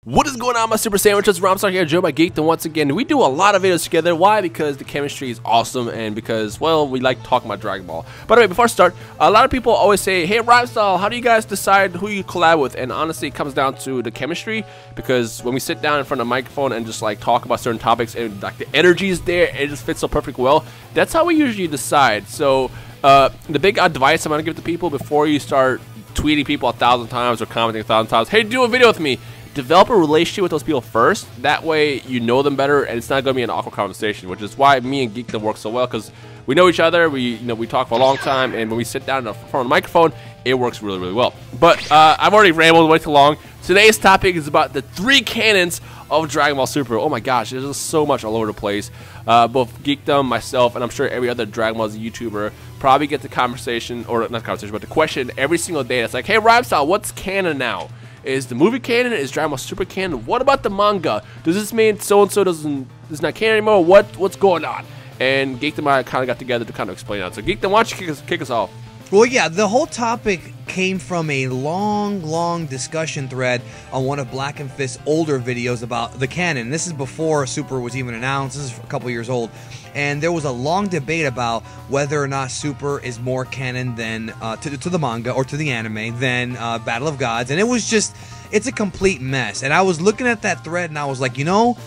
What is going on, my super sandwiches? Romstar here, Joe by Geeked, and once again, we do a lot of videos together. Why? Because the chemistry is awesome, and because, well, we like talking about Dragon Ball. By the way, before I start, a lot of people always say, hey, Romstar, how do you guys decide who you collab with? And honestly, it comes down to the chemistry, because when we sit down in front of a microphone and just like talk about certain topics, and like the energy is there, and it just fits so perfectly well, that's how we usually decide. So, the big advice I'm going to give to people before you start tweeting people 1,000 times or commenting 1,000 times, hey, do a video with me. Develop a relationship with those people first. That way you know them better, and it's not going to be an awkward conversation, which is why me and Geekdom work so well, because we know each other. We talk for a long time, and when we sit down in front of the microphone, it works really, really well. But I've already rambled way too long. Today's topic is about the 3 canons of Dragon Ball Super. Oh my gosh, there's just so much all over the place. Both Geekdom, myself, and I'm sure every other Dragon Ball Z YouTuber probably get the conversation, or not conversation, but the question every single day. It's like, hey, Rhymestyle, what's canon now? Is the movie canon? Is Dragon Ball Super canon? What about the manga? Does this mean so-and-so is not canon anymore? What's going on? And Geekdom and I kind of got together to kind of explain that. So Geekdom, why don't you kick us off? Well, yeah, the whole topic came from a long discussion thread on one of Black and Fist's older videos about the canon. This is before Super was even announced. This is a couple years old. And there was a long debate about whether or not Super is more canon than to the manga or to the anime than Battle of Gods. And it was just, it's a complete mess. And I was looking at that thread and I was like, you know,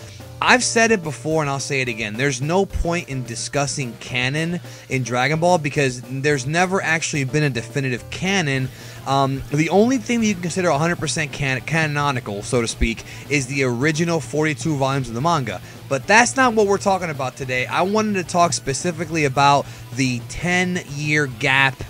I've said it before and I'll say it again. There's no point in discussing canon in Dragon Ball because there's never actually been a definitive canon. The only thing that you can consider 100% canonical, so to speak, is the original 42 volumes of the manga. But that's not what we're talking about today. I wanted to talk specifically about the 10-year gap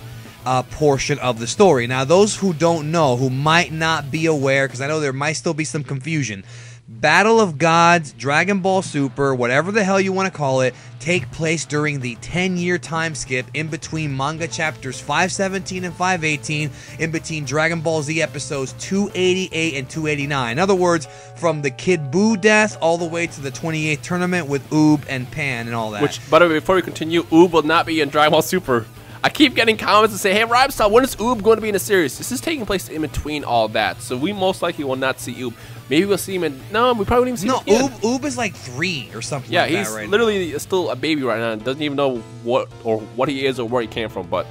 portion of the story. Now, those who don't know, who might not be aware, because I know there might still be some confusion, Battle of Gods, Dragon Ball Super, whatever the hell you want to call it, take place during the 10-year time skip in between manga chapters 517 and 518, in between Dragon Ball Z episodes 288 and 289. In other words, from the Kid Buu death all the way to the 28th tournament with Oob and Pan and all that. Which, by the way, before we continue, Oob will not be in Dragon Ball Super. I keep getting comments that say, hey, Rhymestyle, when is Oob going to be in the series? This is taking place in between all that, so we most likely will not see Oob. Maybe we'll see him in... No, we probably won't even see him. No, Oob is like 3 or something like that he's literally still a baby right now and doesn't even know what he is or where he came from. But,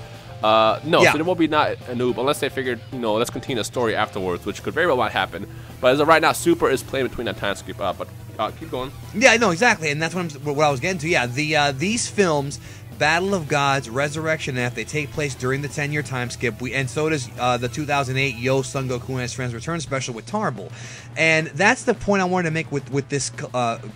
no, so there will be not an Oob unless they figured, let's continue the story afterwards, which could very well not happen. But as of right now, Super is playing between that time skip. But keep going. Yeah, no, exactly, and that's what I was getting to. Yeah, these films... Battle of Gods, Resurrection F, they take place during the 10-year time skip, and so does the 2008 Yo Son Goku and His Friends Return special with Tarble. And that's the point I wanted to make with this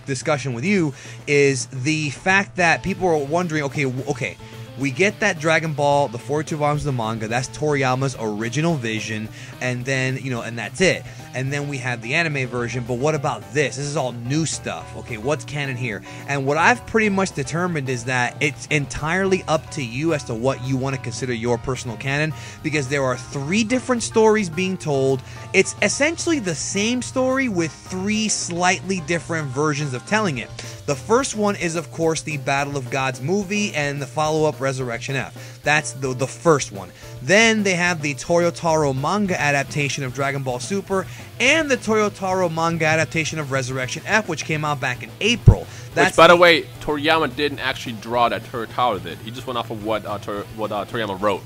discussion with you, is the fact that people are wondering, okay, we get that Dragon Ball, the 42 volumes of the manga, that's Toriyama's original vision, and then, and that's it. And then we have the anime version, but what about this? This is all new stuff. Okay, what's canon here? And what I've pretty much determined is that it's entirely up to you as to what you want to consider your personal canon, because there are 3 different stories being told. It's essentially the same story with 3 slightly different versions of telling it. The first one is, of course, the Battle of Gods movie and the follow-up Resurrection F. That's the first one. Then they have the Toyotaro manga adaptation of Dragon Ball Super and the Toyotaro manga adaptation of Resurrection F, which came out back in April. Which, by the way, Toriyama didn't actually draw that. Toyotaro did. He just went off of what Toriyama wrote.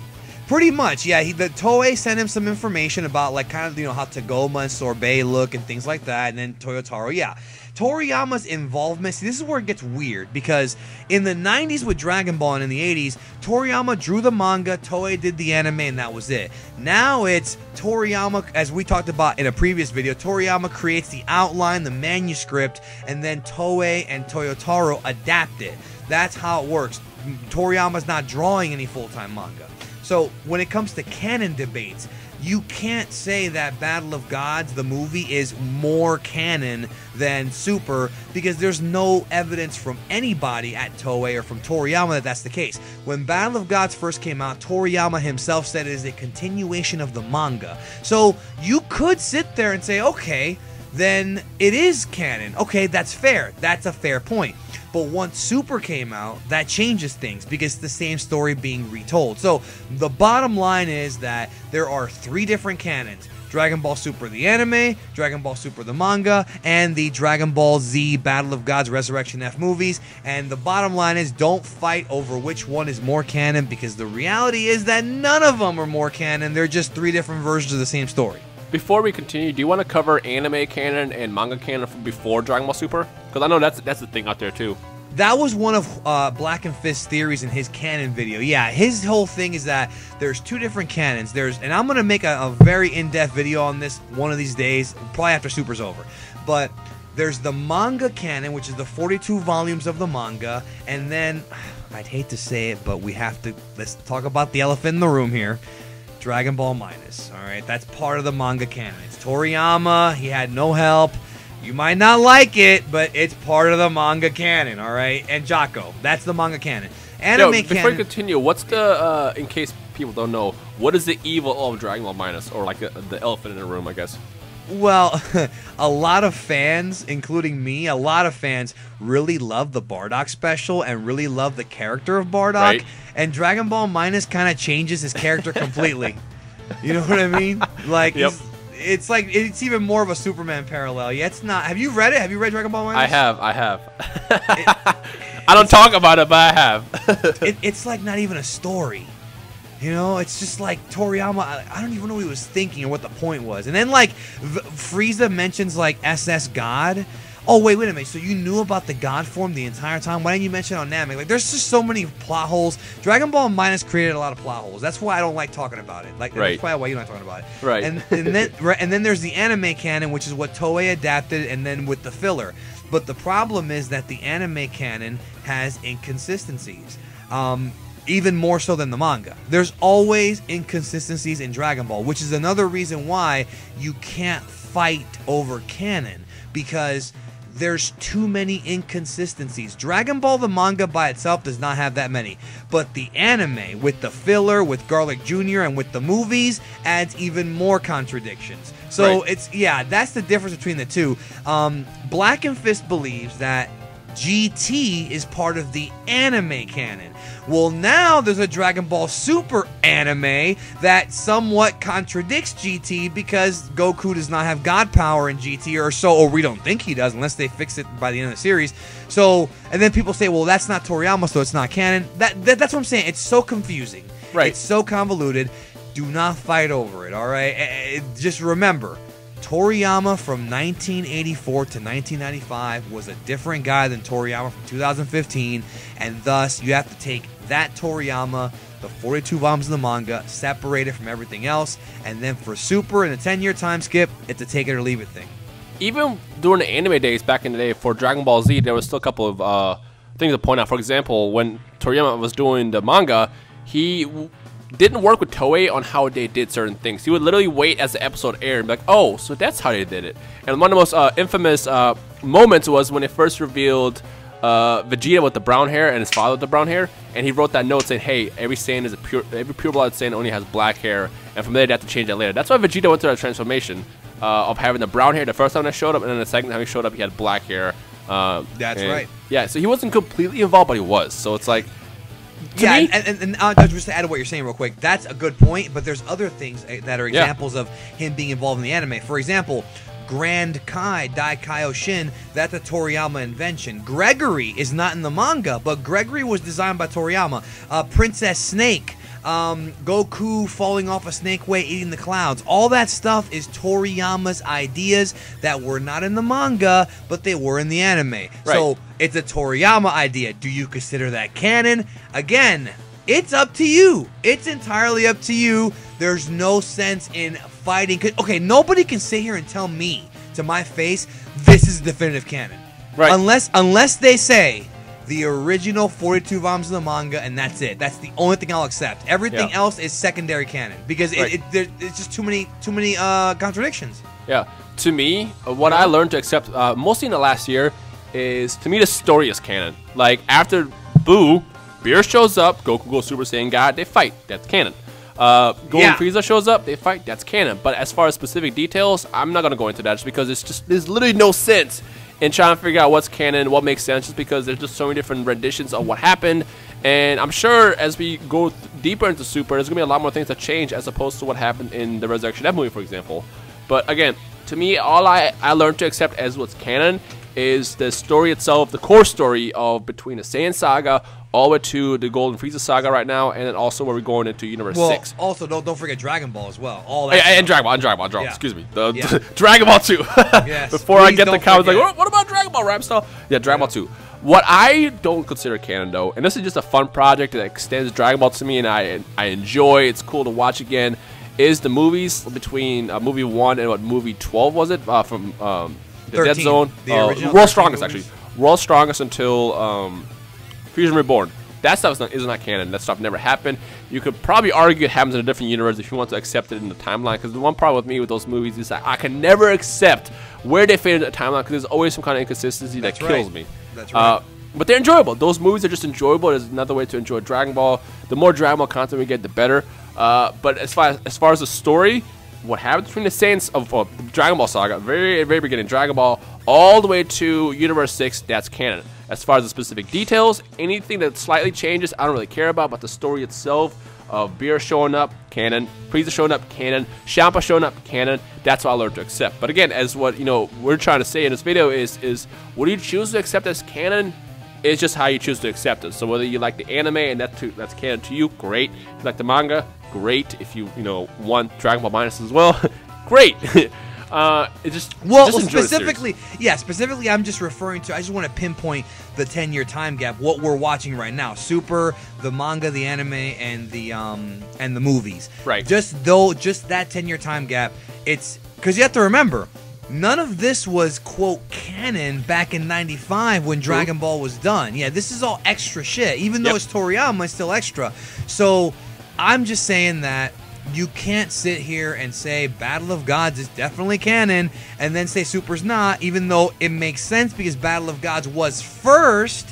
Pretty much, yeah. The Toei sent him some information about how Tagoma and Sorbet look and things like that, and then Toyotaro, yeah. Toriyama's involvement, see, this is where it gets weird, because in the 90s with Dragon Ball and in the 80s, Toriyama drew the manga, Toei did the anime, and that was it. Now it's Toriyama, as we talked about in a previous video, Toriyama creates the outline, the manuscript, and then Toei and Toyotaro adapt it. That's how it works. Toriyama's not drawing any full-time manga. So when it comes to canon debates, you can't say that Battle of Gods, the movie, is more canon than Super, because there's no evidence from anybody at Toei or from Toriyama that that's the case. When Battle of Gods first came out, Toriyama himself said it is a continuation of the manga. So you could sit there and say, okay, then it is canon. Okay, that's fair. That's a fair point. But once Super came out, that changes things because it's the same story being retold. So the bottom line is that there are 3 different canons. Dragon Ball Super the anime, Dragon Ball Super the manga, and the Dragon Ball Z Battle of Gods Resurrection F movies. And the bottom line is, don't fight over which one is more canon, because the reality is that none of them are more canon. They're just 3 different versions of the same story. Before we continue, do you want to cover anime canon and manga canon from before Dragon Ball Super? Because I know that's the thing out there too. That was one of Black and Fist's theories in his canon video. Yeah, his whole thing is that there's 2 different canons. And I'm going to make a very in-depth video on this one of these days, probably after Super's over. But there's the manga canon, which is the 42 volumes of the manga. And then, I'd hate to say it, but let's talk about the elephant in the room here. Dragon Ball Minus, all right? That's part of the manga canon. It's Toriyama. He had no help. You might not like it, but it's part of the manga canon, all right? And Jaco, that's the manga canon. Anime canon. Before you continue, what's the, in case people don't know, what is the evil of Dragon Ball Minus? Or like the elephant in the room, I guess. Well, a lot of fans, including me, a lot of fans really love the Bardock special and really love the character of Bardock. Right. And Dragon Ball Minus kind of changes his character completely. You know what I mean? Like, yep. It's like, it's even more of a Superman parallel. Yeah, it's not. Have you read it? Have you read Dragon Ball Minus? I have. I don't talk about it, but I have. It's like not even a story. You know, it's just like Toriyama, I don't even know what he was thinking or what the point was. And then, like, Frieza mentions, like, SS God. Oh, wait a minute. So you knew about the God form the entire time? Why didn't you mention it on Namek? Like, there's just so many plot holes. Dragon Ball Minus created a lot of plot holes. That's why I don't like talking about it. Like, right. That's probably why you don't like talking about it. Right. And then there's the anime canon, which is what Toei adapted, and then with the filler. But the problem is that the anime canon has inconsistencies. Even more so than the manga. There's always inconsistencies in Dragon Ball, which is another reason why you can't fight over canon, because there's too many inconsistencies. Dragon Ball the manga by itself does not have that many, but the anime with the filler, with Garlic Jr., and with the movies adds even more contradictions. So right. It's, yeah, that's the difference between the two. Black and Fist believes that GT is part of the anime canon. Well, now there's a Dragon Ball Super anime that somewhat contradicts GT, because Goku does not have God power in GT, or so, or we don't think he does, unless they fix it by the end of the series. So, and then people say, well, that's not Toriyama, so it's not canon. That's what I'm saying. It's so confusing. Right. It's so convoluted. Do not fight over it, all right? Just remember, Toriyama from 1984 to 1995 was a different guy than Toriyama from 2015, and thus you have to take that Toriyama, the 42 volumes of the manga, separate it from everything else, and then for Super in a 10-year time skip, it's a take it or leave it thing. Even during the anime days back in the day for Dragon Ball Z, there was still a couple of things to point out. For example, when Toriyama was doing the manga, he didn't work with Toei on how they did certain things. He would literally wait as the episode aired and be like, oh, so that's how they did it. And one of the most infamous moments was when they first revealed Vegeta with the brown hair and his father with the brown hair, and he wrote that note saying, hey, every pure-blooded Saiyan only has black hair, and from there they have to change that later. That's why Vegeta went through that transformation of having the brown hair the first time that showed up, and then the second time he showed up he had black hair. That's right. Yeah, so he wasn't completely involved, but he was. So it's like, yeah, and just to add to what you're saying real quick, that's a good point, but there's other things that are examples of him being involved in the anime. For example, Grand Kai, Dai Kaioshin, that's a Toriyama invention. Gregory is not in the manga, but Gregory was designed by Toriyama. Princess Snake, Goku falling off a snake way, eating the clouds. All that stuff is Toriyama's ideas that were not in the manga, but they were in the anime. Right. So it's a Toriyama idea. Do you consider that canon? Again, it's up to you. It's entirely up to you. There's no sense in fighting. Okay, nobody can sit here and tell me to my face this is definitive canon. Right. Unless they say the original 42 volumes of the manga, and that's it. That's the only thing I'll accept. Everything else is secondary canon, because it's just too many contradictions. Yeah. To me, what I learned to accept mostly in the last year is, to me, the story is canon. Like, after Boo, Beer shows up, Goku goes Super Saiyan God, they fight. That's canon. Golden Frieza shows up, they fight. That's canon. But as far as specific details, I'm not gonna go into that, just because there's literally no sense in trying to figure out what's canon, what makes sense, just because there's just so many different renditions of what happened. And I'm sure as we go deeper into Super, there's gonna be a lot more things that change as opposed to what happened in the Resurrection F movie, for example. But again, to me, all I learned to accept as what's canon is the story itself, the core story of between the Saiyan saga all the way to the Golden Frieza saga right now, and then also where we're going into Universe 6. Also, don't forget Dragon Ball as well. All that and Dragon Ball, Yeah. excuse me. The Dragon Ball 2. Yes, Before I please get the don't comments like, forget. what about Dragon Ball, Ramstar? Yeah, Dragon Ball 2. What I don't consider canon, though, and this is just a fun project that extends Dragon Ball to me, and I enjoy, it's cool to watch again, is the movies between movie 1 and what, movie 12 was it? From the Dead 13, Zone. the original World's 13 Strongest, movies. actually. World's Strongest until Fusion Reborn. That stuff is not canon. That stuff never happened. You could probably argue it happens in a different universe if you want to accept it in the timeline. Because the one problem with me with those movies is that I can never accept where they fit in the timeline because there's always some kind of inconsistency that kills me. That's right. But they're enjoyable. Those movies are just enjoyable. There's another way to enjoy Dragon Ball. The more Dragon Ball content we get, the better. But as far as the story, what happened between the Saiyans of the Dragon Ball saga, very beginning, Dragon Ball, all the way to Universe 6, that's canon. As far as the specific details, anything that slightly changes, I don't really care about. But the story itself of Beer showing up, canon. Frieza showing up, canon. Champa showing up, canon. That's what I learned to accept. But again, as what we're trying to say in this video is what you choose to accept as canon is just how you choose to accept it. So whether you like the anime and that's canon to you, great. If you like the manga, great. If you want Dragon Ball Minus as well, great. It just enjoy the series. Specifically, I'm just referring to. I just want to pinpoint the 10-year time gap. What we're watching right now: Super, the manga, the anime, and the movies. Right. Just that 10-year time gap. It's because you have to remember, none of this was quote canon back in '95 when Dragon Ball was done. Yeah, this is all extra shit. Even though it's Toriyama, it's still extra. So I'm just saying that. You can't sit here and say Battle of Gods is definitely canon and then say Super's not, even though it makes sense because Battle of Gods was first.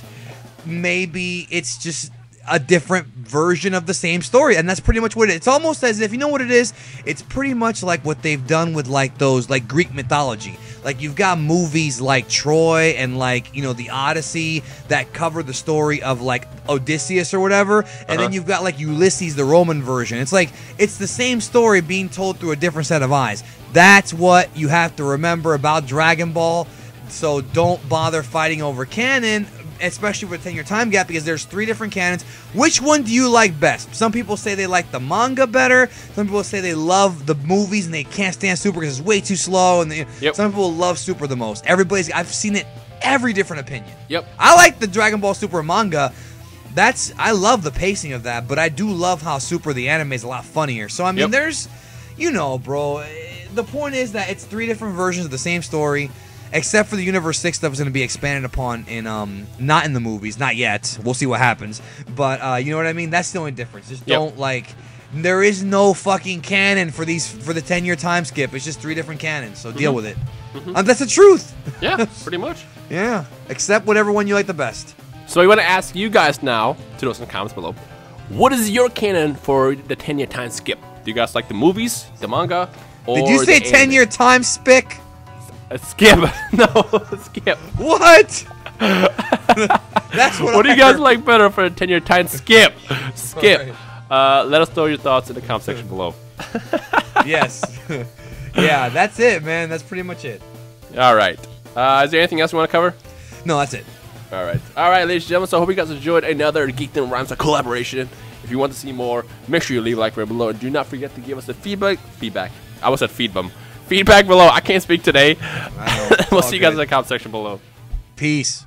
Maybe it's just a different version of the same story, and that's pretty much what it is. It's almost as if, you know what it is? It's pretty much like what they've done with those Greek mythology. Like you've got movies like Troy and the Odyssey that cover the story of Odysseus or whatever, and then you've got Ulysses, the Roman version. It's it's the same story being told through a different set of eyes. That's what you have to remember about Dragon Ball. So don't bother fighting over canon, especially with a 10-year time gap, because there's 3 different canons. Which one do you like best? Some people say they like the manga better. Some people say they love the movies and they can't stand Super because it's way too slow. And some people love Super the most. I've seen it every different opinion. Yep. I like the Dragon Ball Super manga. I love the pacing of that, but I do love how Super the anime is a lot funnier. So I mean, there's, bro. The point is that it's 3 different versions of the same story. Except for the Universe 6 stuff is going to be expanded upon in, not in the movies, not yet. We'll see what happens. But, you know what I mean? That's the only difference. Just don't, there is no fucking canon for the 10-year time skip. It's just 3 different canons, so deal with it. That's the truth. Yeah, pretty much. Yeah, accept whatever one you like the best. So we want to ask you guys now, to those in the comments below, what is your canon for the 10-year time skip? Do you guys like the movies, the manga, or Did you say 10-year time spick? Skip. No, skip. What? That's what do you guys like better for a 10-year time skip? Skip. Let us know your thoughts in the comment section below. Yes. Yeah, that's it, man. That's pretty much it. All right. Is there anything else you want to cover? No, that's it. All right. All right, ladies and gentlemen. So I hope you guys enjoyed another Geekdom Rhymes collaboration. If you want to see more, make sure you leave a like right below. And do not forget to give us the feedback. I almost said feedback below. I can't speak today. I know. We'll see you guys in the comment section below. Peace.